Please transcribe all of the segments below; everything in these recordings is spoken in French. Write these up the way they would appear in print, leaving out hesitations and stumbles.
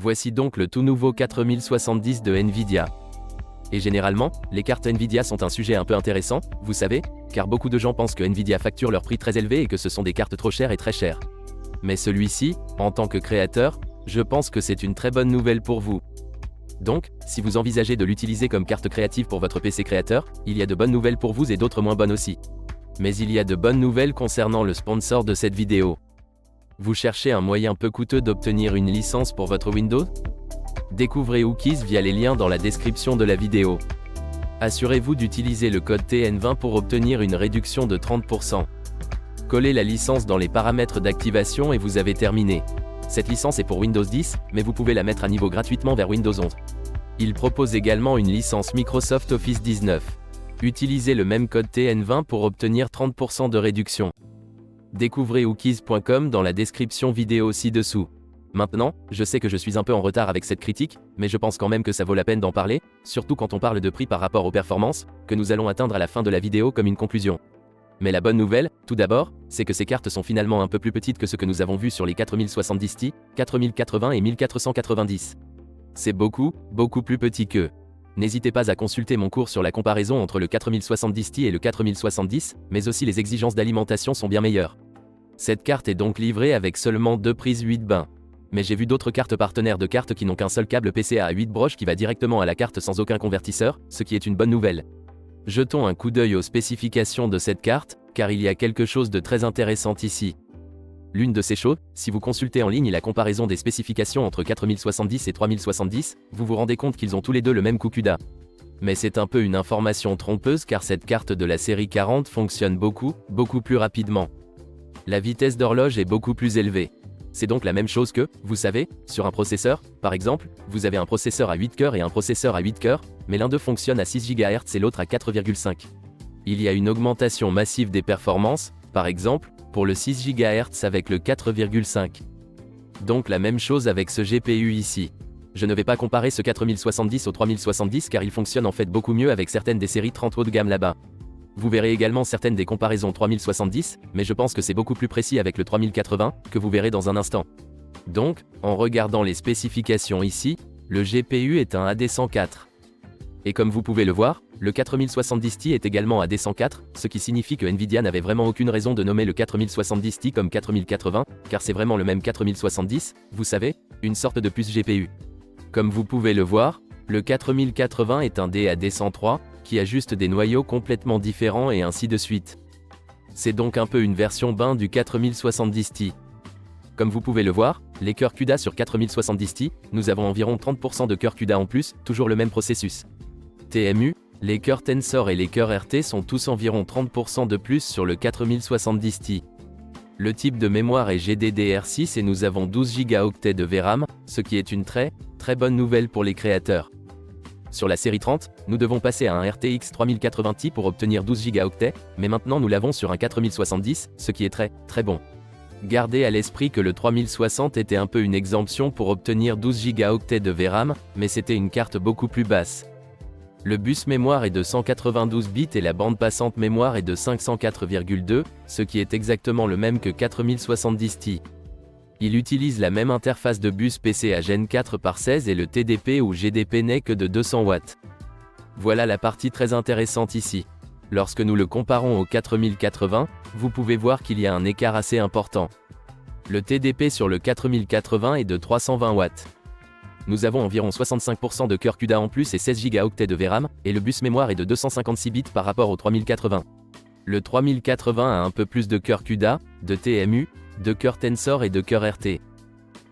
Voici donc le tout nouveau 4070 de Nvidia. Et généralement, les cartes Nvidia sont un sujet un peu intéressant, vous savez, car beaucoup de gens pensent que Nvidia facture leur prix très élevé et que ce sont des cartes trop chères et très chères. Mais celui-ci, en tant que créateur, je pense que c'est une très bonne nouvelle pour vous. Donc, si vous envisagez de l'utiliser comme carte créative pour votre PC créateur, il y a de bonnes nouvelles pour vous et d'autres moins bonnes aussi. Mais il y a de bonnes nouvelles concernant le sponsor de cette vidéo. Vous cherchez un moyen peu coûteux d'obtenir une licence pour votre Windows? Découvrez Wookiez via les liens dans la description de la vidéo. Assurez-vous d'utiliser le code TN20 pour obtenir une réduction de 30%. Collez la licence dans les paramètres d'activation et vous avez terminé. Cette licence est pour Windows 10, mais vous pouvez la mettre à niveau gratuitement vers Windows 11. Il propose également une licence Microsoft Office 19. Utilisez le même code TN20 pour obtenir 30% de réduction. Découvrez wookiez.com dans la description vidéo ci-dessous. Maintenant, je sais que je suis un peu en retard avec cette critique, mais je pense quand même que ça vaut la peine d'en parler, surtout quand on parle de prix par rapport aux performances, que nous allons atteindre à la fin de la vidéo comme une conclusion. Mais la bonne nouvelle, tout d'abord, c'est que ces cartes sont finalement un peu plus petites que ce que nous avons vu sur les 4070 Ti, 4080 et 1490. C'est beaucoup plus petit qu'eux. N'hésitez pas à consulter mon cours sur la comparaison entre le 4070 Ti et le 4070, mais aussi les exigences d'alimentation sont bien meilleures. Cette carte est donc livrée avec seulement 2 prises 8 bains. Mais j'ai vu d'autres cartes partenaires de cartes qui n'ont qu'un seul câble PCA à 8 broches qui va directement à la carte sans aucun convertisseur, ce qui est une bonne nouvelle. Jetons un coup d'œil aux spécifications de cette carte, car il y a quelque chose de très intéressant ici. L'une de ces choses, si vous consultez en ligne la comparaison des spécifications entre 4070 et 3070, vous vous rendez compte qu'ils ont tous les deux le même QCuDA. Mais c'est un peu une information trompeuse car cette carte de la série 40 fonctionne beaucoup plus rapidement. La vitesse d'horloge est beaucoup plus élevée. C'est donc la même chose que, vous savez, sur un processeur, par exemple, vous avez un processeur à 8 cœurs et un processeur à 8 cœurs, mais l'un d'eux fonctionne à 6 GHz et l'autre à 4,5. Il y a une augmentation massive des performances, par exemple, pour le 6 GHz avec le 4,5. Donc la même chose avec ce GPU ici. Je ne vais pas comparer ce 4070 au 3070 car il fonctionne en fait beaucoup mieux avec certaines des séries 30 haut de gamme là-bas. Vous verrez également certaines des comparaisons 3070, mais je pense que c'est beaucoup plus précis avec le 3080, que vous verrez dans un instant. Donc, en regardant les spécifications ici, le GPU est un AD104. Et comme vous pouvez le voir, le 4070 Ti est également AD104, ce qui signifie que Nvidia n'avait vraiment aucune raison de nommer le 4070 Ti comme 4080, car c'est vraiment le même 4070, vous savez, une sorte de puce GPU. Comme vous pouvez le voir, le 4080 est un DAD103, qui a juste des noyaux complètement différents et ainsi de suite. C'est donc un peu une version bain du 4070 Ti. Comme vous pouvez le voir, les cœurs CUDA sur 4070 Ti, nous avons environ 30% de cœurs CUDA en plus, toujours le même processus. TMU, les cœurs Tensor et les cœurs RT sont tous environ 30% de plus sur le 4070 Ti. Le type de mémoire est GDDR6 et nous avons 12 Go de VRAM, ce qui est une très bonne nouvelle pour les créateurs. Sur la série 30, nous devons passer à un RTX 3080 Ti pour obtenir 12 Go, mais maintenant nous l'avons sur un 4070, ce qui est très bon. Gardez à l'esprit que le 3060 était un peu une exemption pour obtenir 12 Go de VRAM, mais c'était une carte beaucoup plus basse. Le bus mémoire est de 192 bits et la bande passante mémoire est de 504,2, ce qui est exactement le même que 4070 Ti. Il utilise la même interface de bus PCA Gen 4/16 et le TDP ou GDP n'est que de 200 watts. Voilà la partie très intéressante ici. Lorsque nous le comparons au 4080, vous pouvez voir qu'il y a un écart assez important. Le TDP sur le 4080 est de 320 watts. Nous avons environ 65% de cœur CUDA en plus et 16 Go de VRAM, et le bus mémoire est de 256 bits par rapport au 3080. Le 3080 a un peu plus de cœur CUDA, de TMU, de cœur Tensor et de cœur RT.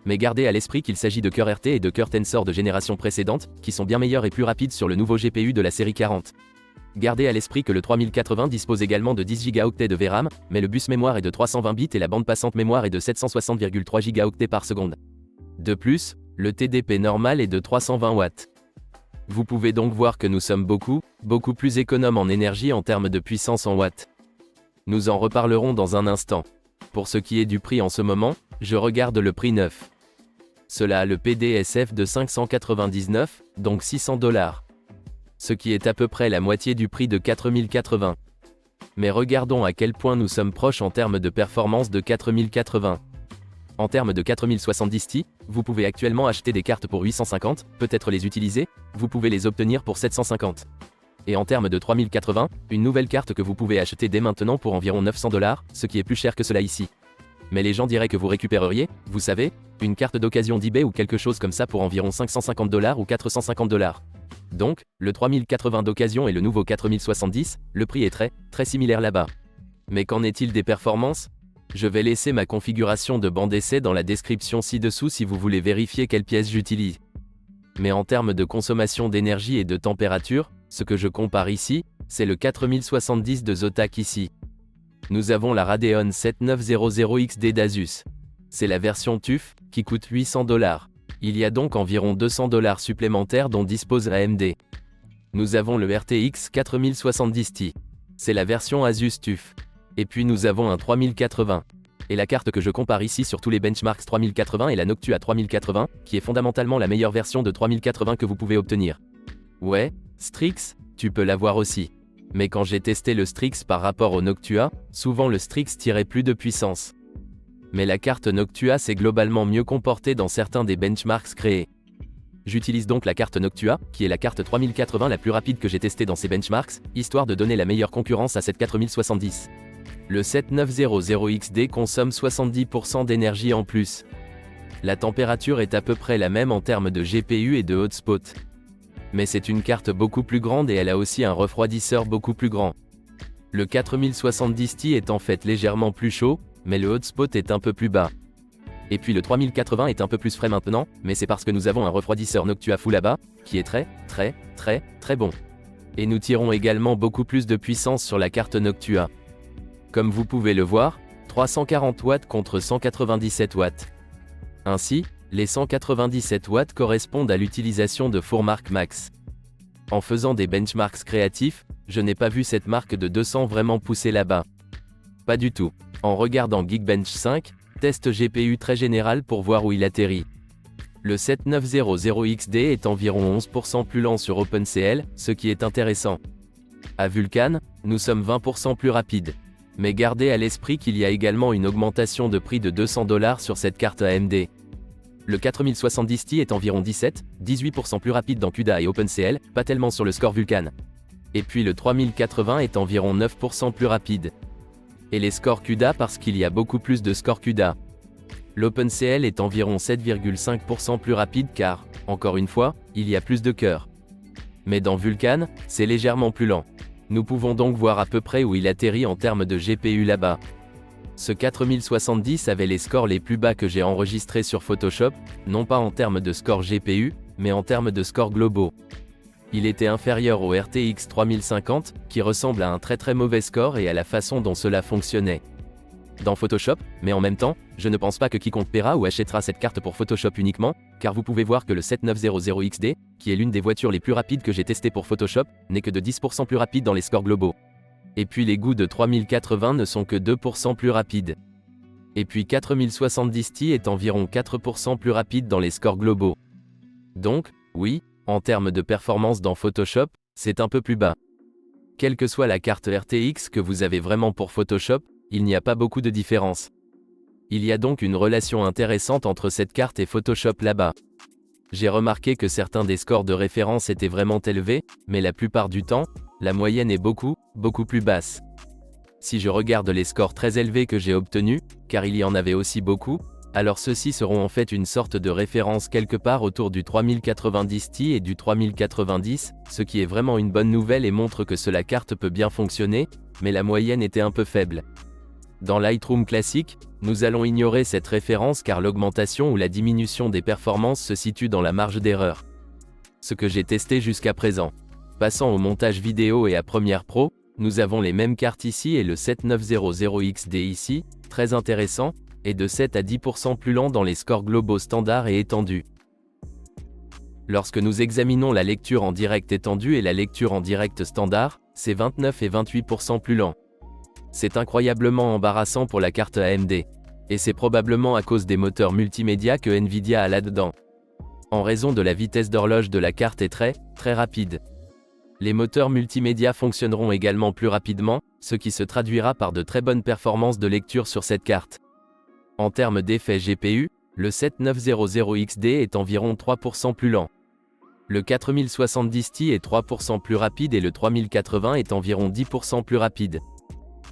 Mais gardez à l'esprit qu'il s'agit de cœur RT et de cœur Tensor de génération précédente, qui sont bien meilleurs et plus rapides sur le nouveau GPU de la série 40. Gardez à l'esprit que le 3080 dispose également de 10 Go de VRAM, mais le bus mémoire est de 320 bits et la bande passante mémoire est de 760,3 Go par seconde. De plus, le TDP normal est de 320 watts. Vous pouvez donc voir que nous sommes beaucoup plus économes en énergie en termes de puissance en watts. Nous en reparlerons dans un instant. Pour ce qui est du prix en ce moment, je regarde le prix neuf. Cela a le PDSF de 599, donc $600. Ce qui est à peu près la moitié du prix de 4080. Mais regardons à quel point nous sommes proches en termes de performance de 4080. En termes de 4070 Ti, vous pouvez actuellement acheter des cartes pour 850, peut-être les utiliser, vous pouvez les obtenir pour 750. Et en termes de 3080, une nouvelle carte que vous pouvez acheter dès maintenant pour environ 900 $, ce qui est plus cher que cela ici. Mais les gens diraient que vous récupéreriez, vous savez, une carte d'occasion d'eBay ou quelque chose comme ça pour environ 550 $ ou 450 $. Donc, le 3080 d'occasion et le nouveau 4070, le prix est très similaire là-bas. Mais qu'en est-il des performances ? Je vais laisser ma configuration de banc d'essai dans la description ci-dessous si vous voulez vérifier quelle pièce j'utilise. Mais en termes de consommation d'énergie et de température, ce que je compare ici, c'est le 4070 de Zotac ici. Nous avons la Radeon 7900 XD d'Asus. C'est la version TUF, qui coûte 800 $. Il y a donc environ 200 $ supplémentaires dont dispose AMD. Nous avons le RTX 4070 Ti. C'est la version Asus TUF. Et puis nous avons un 3080. Et la carte que je compare ici sur tous les benchmarks 3080 est la Noctua 3080, qui est fondamentalement la meilleure version de 3080 que vous pouvez obtenir. Ouais, Strix, tu peux l'avoir aussi. Mais quand j'ai testé le Strix par rapport au Noctua, souvent le Strix tirait plus de puissance. Mais la carte Noctua s'est globalement mieux comportée dans certains des benchmarks créés. J'utilise donc la carte Noctua, qui est la carte 3080 la plus rapide que j'ai testée dans ces benchmarks, histoire de donner la meilleure concurrence à cette 4070. Le 7900 XD consomme 70% d'énergie en plus. La température est à peu près la même en termes de GPU et de hotspot. Mais c'est une carte beaucoup plus grande et elle a aussi un refroidisseur beaucoup plus grand. Le 4070 Ti est en fait légèrement plus chaud, mais le hotspot est un peu plus bas. Et puis le 3080 est un peu plus frais maintenant, mais c'est parce que nous avons un refroidisseur Noctua Full là-bas, qui est très bon. Et nous tirons également beaucoup plus de puissance sur la carte Noctua. Comme vous pouvez le voir, 340 watts contre 197 watts. Ainsi, les 197 watts correspondent à l'utilisation de Fourmark Max. En faisant des benchmarks créatifs, je n'ai pas vu cette marque de 200 vraiment pousser là-bas. Pas du tout. En regardant Geekbench 5, test GPU très général pour voir où il atterrit. Le 7900 XD est environ 11% plus lent sur OpenCL, ce qui est intéressant. À Vulkan, nous sommes 20% plus rapides. Mais gardez à l'esprit qu'il y a également une augmentation de prix de 200 $ sur cette carte AMD. Le 4070 Ti est environ 18% plus rapide dans CUDA et OpenCL, pas tellement sur le score Vulkan. Et puis le 3080 est environ 9% plus rapide. Et les scores CUDA parce qu'il y a beaucoup plus de scores CUDA. L'OpenCL est environ 7,5% plus rapide car, encore une fois, il y a plus de cœurs. Mais dans Vulkan, c'est légèrement plus lent. Nous pouvons donc voir à peu près où il atterrit en termes de GPU là-bas. Ce 4070 avait les scores les plus bas que j'ai enregistrés sur Photoshop, non pas en termes de score GPU, mais en termes de scores globaux. Il était inférieur au RTX 3050, qui ressemble à un très mauvais score et à la façon dont cela fonctionnait dans Photoshop, mais en même temps, je ne pense pas que quiconque paiera ou achètera cette carte pour Photoshop uniquement, car vous pouvez voir que le 7900 XD, qui est l'une des voitures les plus rapides que j'ai testées pour Photoshop, n'est que de 10% plus rapide dans les scores globaux. Et puis les goûts de 3080 ne sont que 2% plus rapides. Et puis 4070 Ti est environ 4% plus rapide dans les scores globaux. Donc, oui, en termes de performance dans Photoshop, c'est un peu plus bas. Quelle que soit la carte RTX que vous avez vraiment pour Photoshop, il n'y a pas beaucoup de différence. Il y a donc une relation intéressante entre cette carte et Photoshop là-bas. J'ai remarqué que certains des scores de référence étaient vraiment élevés, mais la plupart du temps, la moyenne est beaucoup plus basse. Si je regarde les scores très élevés que j'ai obtenus, car il y en avait aussi beaucoup, alors ceux-ci seront en fait une sorte de référence quelque part autour du 3090 Ti et du 3090, ce qui est vraiment une bonne nouvelle et montre que la carte peut bien fonctionner, mais la moyenne était un peu faible. Dans Lightroom classique, nous allons ignorer cette référence car l'augmentation ou la diminution des performances se situe dans la marge d'erreur. Ce que j'ai testé jusqu'à présent. Passant au montage vidéo et à Premiere Pro, nous avons les mêmes cartes ici et le 7900 XD ici, très intéressant, est de 7 à 10% plus lent dans les scores globaux standards et étendus. Lorsque nous examinons la lecture en direct étendue et la lecture en direct standard, c'est 29 et 28% plus lent. C'est incroyablement embarrassant pour la carte AMD. Et c'est probablement à cause des moteurs multimédia que Nvidia a là-dedans. En raison de la vitesse d'horloge de la carte est très rapide. Les moteurs multimédia fonctionneront également plus rapidement, ce qui se traduira par de très bonnes performances de lecture sur cette carte. En termes d'effet GPU, le 7900XD est environ 3% plus lent. Le 4070 Ti est 3% plus rapide et le 3080 est environ 10% plus rapide.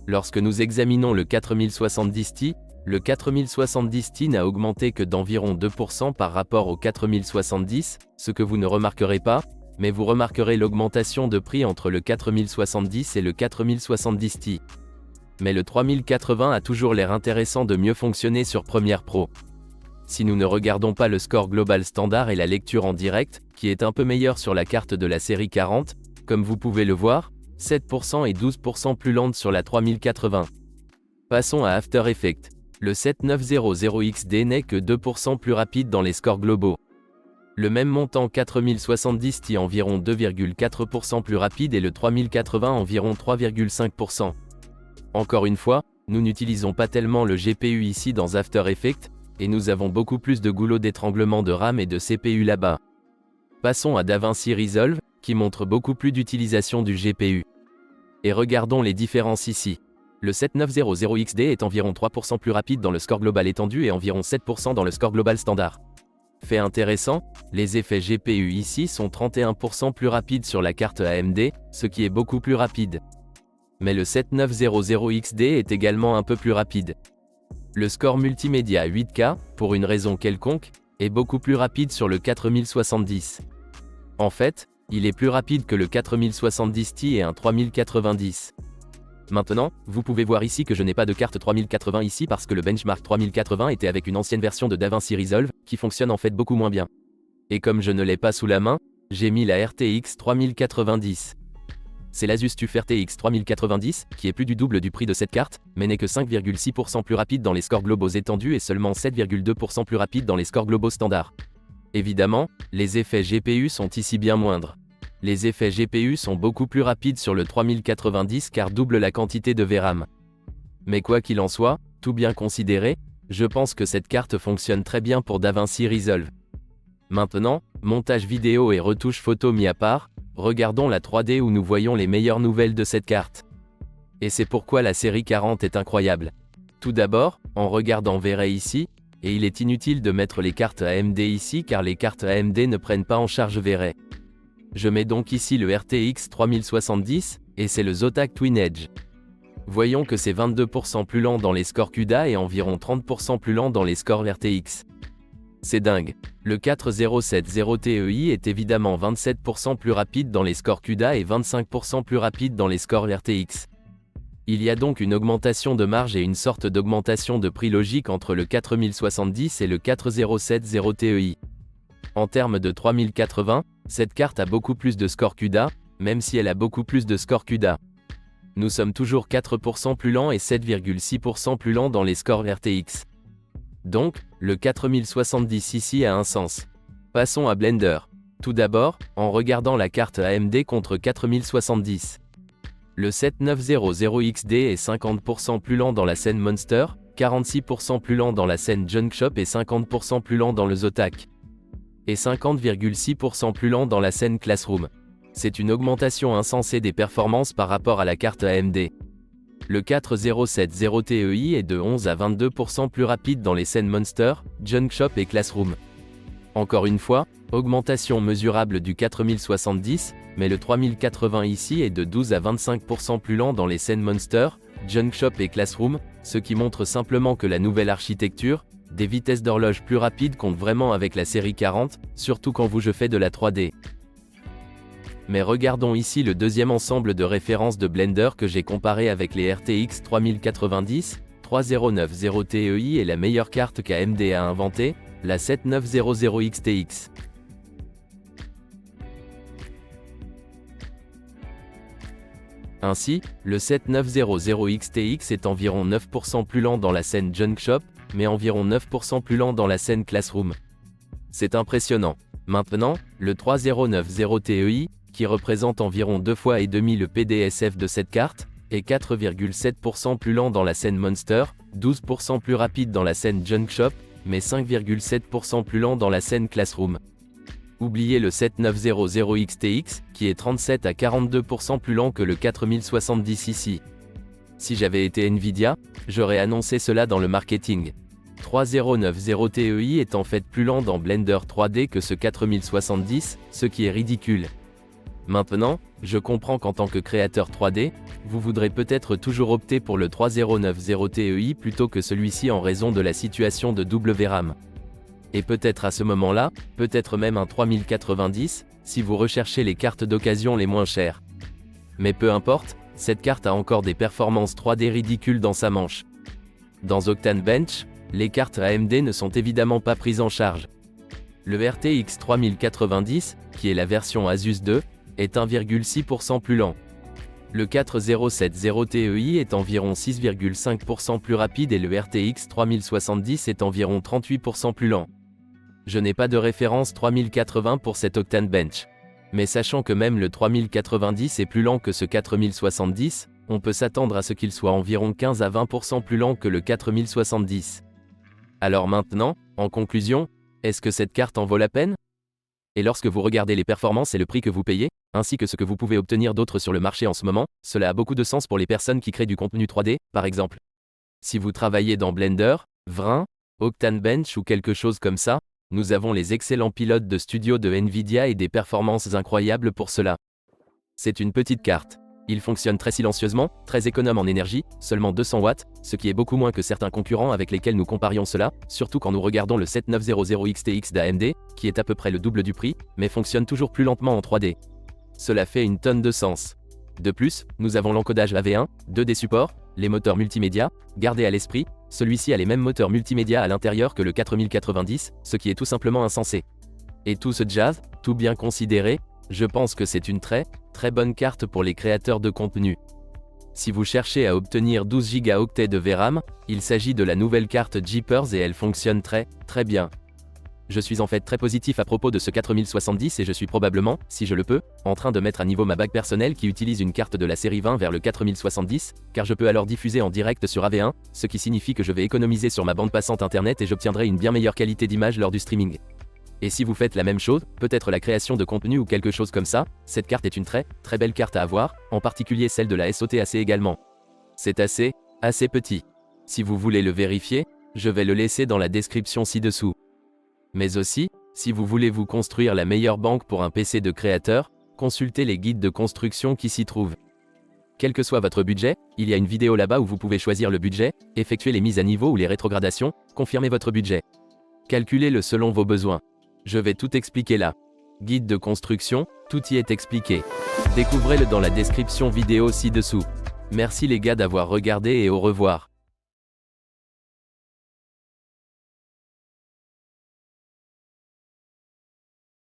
Lorsque nous examinons le 4070 Ti, le 4070 Ti n'a augmenté que d'environ 2% par rapport au 4070, ce que vous ne remarquerez pas, mais vous remarquerez l'augmentation de prix entre le 4070 et le 4070 Ti. Mais le 3080 a toujours l'air intéressant de mieux fonctionner sur Premiere Pro. Si nous ne regardons pas le score global standard et la lecture en direct, qui est un peu meilleur sur la carte de la série 40, comme vous pouvez le voir, 7% et 12% plus lente sur la 3080. Passons à After Effects. Le 7900XD n'est que 2% plus rapide dans les scores globaux. Le même montant 4070 Ti environ 2,4% plus rapide et le 3080 environ 3,5%. Encore une fois, nous n'utilisons pas tellement le GPU ici dans After Effects, et nous avons beaucoup plus de goulot d'étranglement de RAM et de CPU là-bas. Passons à DaVinci Resolve, qui montre beaucoup plus d'utilisation du GPU. Et regardons les différences ici. Le 7900XD est environ 3% plus rapide dans le score global étendu et environ 7% dans le score global standard. Fait intéressant, les effets GPU ici sont 31% plus rapides sur la carte AMD, ce qui est beaucoup plus rapide. Mais le 7900XD est également un peu plus rapide. Le score multimédia 8K, pour une raison quelconque, est beaucoup plus rapide sur le 4070. En fait, il est plus rapide que le 4070 Ti et un 3090. Maintenant, vous pouvez voir ici que je n'ai pas de carte 3080 ici parce que le benchmark 3080 était avec une ancienne version de DaVinci Resolve, qui fonctionne en fait beaucoup moins bien. Et comme je ne l'ai pas sous la main, j'ai mis la RTX 3090. C'est l'Asus TUF RTX 3090, qui est plus du double du prix de cette carte, mais n'est que 5,6% plus rapide dans les scores globaux étendus et seulement 7,2% plus rapide dans les scores globaux standards. Évidemment, les effets GPU sont ici bien moindres. Les effets GPU sont beaucoup plus rapides sur le 3090 car double la quantité de VRAM. Mais quoi qu'il en soit, tout bien considéré, je pense que cette carte fonctionne très bien pour DaVinci Resolve. Maintenant, montage vidéo et retouche photo mis à part, regardons la 3D où nous voyons les meilleures nouvelles de cette carte. Et c'est pourquoi la série 40 est incroyable. Tout d'abord, en regardant V-Ray ici, et il est inutile de mettre les cartes AMD ici car les cartes AMD ne prennent pas en charge V-Ray. Je mets donc ici le RTX 3070, et c'est le Zotac Twin Edge. Voyons que c'est 22% plus lent dans les scores CUDA et environ 30% plus lent dans les scores RTX. C'est dingue. Le 4070 Ti est évidemment 27% plus rapide dans les scores CUDA et 25% plus rapide dans les scores RTX. Il y a donc une augmentation de marge et une sorte d'augmentation de prix logique entre le 4070 et le 4070 Ti. En termes de 3080, cette carte a beaucoup plus de scores CUDA, même si elle a beaucoup plus de scores CUDA. Nous sommes toujours 4% plus lents et 7,6% plus lents dans les scores RTX. Donc, le 4070 ici a un sens. Passons à Blender. Tout d'abord, en regardant la carte AMD contre 4070. Le 7900XD est 50% plus lent dans la scène Monster, 46% plus lent dans la scène Junkshop et 50% plus lent dans le Zotac. Et 50,6% plus lent dans la scène Classroom. C'est une augmentation insensée des performances par rapport à la carte AMD. Le 4070 Ti est de 11 à 22% plus rapide dans les scènes Monster, Junkshop et Classroom. Encore une fois, augmentation mesurable du 4070, mais le 3080 ici est de 12 à 25% plus lent dans les scènes Monster, Junkshop et Classroom, ce qui montre simplement que la nouvelle architecture, des vitesses d'horloge plus rapides comptent vraiment avec la série 40, surtout quand je fais de la 3D. Mais regardons ici le deuxième ensemble de références de Blender que j'ai comparé avec les RTX 3090, 3090 Ti et la meilleure carte qu'AMD a inventée, la 7900XTX. Ainsi, le 7900XTX est environ 9% plus lent dans la scène Junkshop, mais environ 9% plus lent dans la scène Classroom. C'est impressionnant. Maintenant, le 3090 Ti, qui représente environ 2 fois et demi le PDSF de cette carte, est 4,7% plus lent dans la scène Monster, 12% plus rapide dans la scène Junkshop, mais 5,7% plus lent dans la scène Classroom. Oubliez le 7900XTX, qui est 37 à 42% plus lent que le 4070 ici. Si j'avais été Nvidia, j'aurais annoncé cela dans le marketing. 3090 Ti est en fait plus lent dans Blender 3D que ce 4070, ce qui est ridicule. Maintenant, je comprends qu'en tant que créateur 3D, vous voudrez peut-être toujours opter pour le 3090 Ti plutôt que celui-ci en raison de la situation de double VRAM. Et peut-être à ce moment-là, peut-être même un 3090, si vous recherchez les cartes d'occasion les moins chères. Mais peu importe, cette carte a encore des performances 3D ridicules dans sa manche. Dans Octane Bench, les cartes AMD ne sont évidemment pas prises en charge. Le RTX 3090, qui est la version Asus 2, est 1,6% plus lent. Le 4070 Ti est environ 6,5% plus rapide et le RTX 3070 est environ 38% plus lent. Je n'ai pas de référence 3080 pour cet Octane Bench. Mais sachant que même le 3090 est plus lent que ce 4070, on peut s'attendre à ce qu'il soit environ 15 à 20% plus lent que le 4070. Alors maintenant, en conclusion, est-ce que cette carte en vaut la peine? Et lorsque vous regardez les performances et le prix que vous payez, ainsi que ce que vous pouvez obtenir d'autres sur le marché en ce moment, cela a beaucoup de sens pour les personnes qui créent du contenu 3D, par exemple. Si vous travaillez dans Blender, Vrin, Octane Bench ou quelque chose comme ça, nous avons les excellents pilotes de studio de Nvidia et des performances incroyables pour cela. C'est une petite carte. Il fonctionne très silencieusement, très économe en énergie, seulement 200 watts, ce qui est beaucoup moins que certains concurrents avec lesquels nous comparions cela, surtout quand nous regardons le 7900 XTX d'AMD, qui est à peu près le double du prix, mais fonctionne toujours plus lentement en 3D. Cela fait une tonne de sens. De plus, nous avons l'encodage AV1, 2D support, les moteurs multimédia, gardez à l'esprit, celui-ci a les mêmes moteurs multimédia à l'intérieur que le 4090, ce qui est tout simplement insensé. Et tout ce jazz, tout bien considéré, je pense que c'est une très bonne carte pour les créateurs de contenu. Si vous cherchez à obtenir 12 Go de VRAM, il s'agit de la nouvelle carte Jeepers et elle fonctionne très bien. Je suis en fait très positif à propos de ce 4070 et je suis probablement, si je le peux, en train de mettre à niveau ma bague personnelle qui utilise une carte de la série 20 vers le 4070, car je peux alors diffuser en direct sur AV1, ce qui signifie que je vais économiser sur ma bande passante internet et j'obtiendrai une bien meilleure qualité d'image lors du streaming. Et si vous faites la même chose, peut-être la création de contenu ou quelque chose comme ça, cette carte est une très belle carte à avoir, en particulier celle de la SOTAC également. C'est assez petit. Si vous voulez le vérifier, je vais le laisser dans la description ci-dessous. Mais aussi, si vous voulez vous construire la meilleure banque pour un PC de créateur, consultez les guides de construction qui s'y trouvent. Quel que soit votre budget, il y a une vidéo là-bas où vous pouvez choisir le budget, effectuer les mises à niveau ou les rétrogradations, confirmer votre budget. Calculez-le selon vos besoins. Je vais tout expliquer là. Guide de construction, tout y est expliqué. Découvrez-le dans la description vidéo ci-dessous. Merci les gars d'avoir regardé et au revoir.